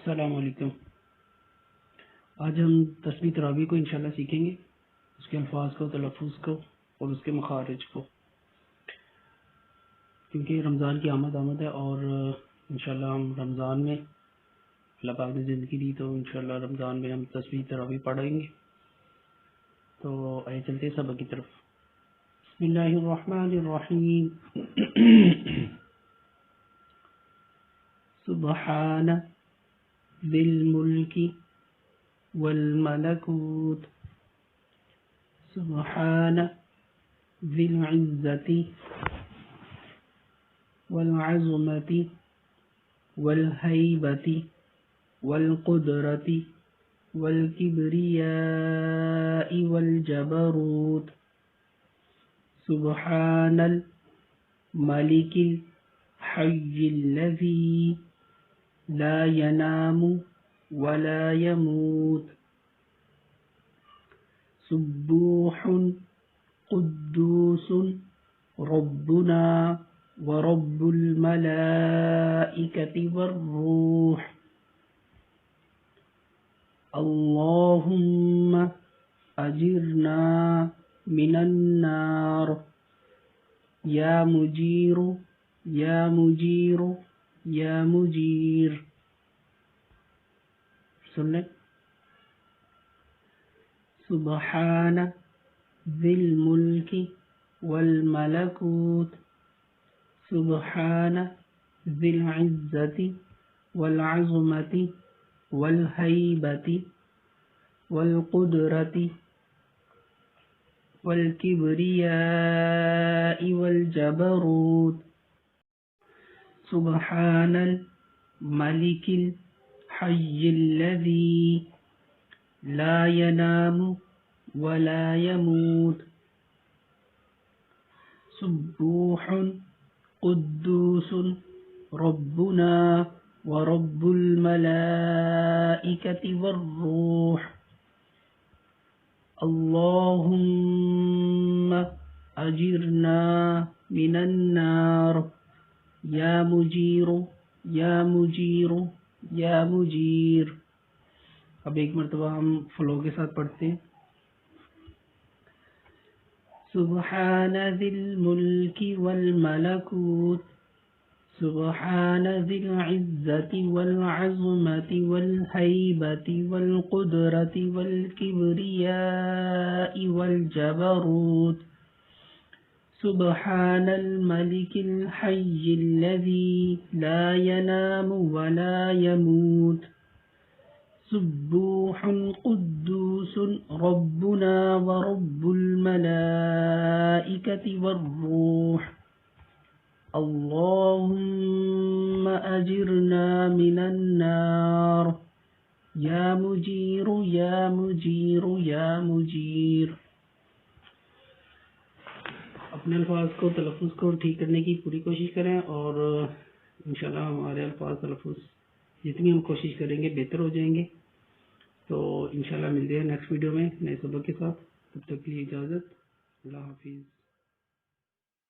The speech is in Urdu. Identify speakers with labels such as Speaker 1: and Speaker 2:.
Speaker 1: السلام علیکم۔ آج ہم تسبیح تراویح کو انشاءاللہ سیکھیں گے، اس کے الفاظ کو، تلفظ کو اور اس کے مخارج کو، کیونکہ رمضان کی آمد ہے اور انشاءاللہ ہم رمضان میں اللہ پاک نے زندگی دی تو انشاءاللہ رمضان میں ہم تسبیح تراویح پڑھیں گے۔ تو آئے چلتے ہیں سبق کی طرف۔ بسم اللہ الرحمن الرحیم۔ سبحان ذی الملک والملکوت، سبحان ذی العزت والعظمت والہیبت والقدرت والکبریاء والجبروت، سبحان الملک الحی الذی لا ینام ولا يموت، سبوح قدوس ربنا ورب الملائکة والروح، اللہم اجرنا من النار، یا مجیر یا مجیر یا مجیر۔ سن لیں۔ سبحان ذی الملک والملکوت، سبحان ذی العزت والعظمت والہیبت والقدرت والکبریاء والجبروت، سبحان الملک الحی الذی لا ینام ولا يموت، سبوح قدوس ربنا ورب الملائکة والروح، اللہم اجرنا من النار، یا مجیر یا مجیر یا مجیر۔ اب ایک مرتبہ ہم فلو کے ساتھ پڑھتے ہیں۔ سبحان ذی الملک والملکوت، سبحان ذی العزت والعظمت والہیبت والقدرت والکبریاء والجبروت، سبحان الملک الحی الذی لا ینام ولا يموت، سبوح قدوس ربنا ورب الملائکة والروح، اللہم اجرنا من النار، یا مجیر یا مجیر یا مجیر۔ اپنے الفاظ کو، تلفظ کو ٹھیک کرنے کی پوری کوشش کریں اور انشاءاللہ ہمارے الفاظ تلفظ جتنی ہم کوشش کریں گے بہتر ہو جائیں گے۔ تو انشاءاللہ ملتے ہیں نیکسٹ ویڈیو میں نئے سبق کے ساتھ۔ تب تک کے لیے اجازت، اللہ حافظ۔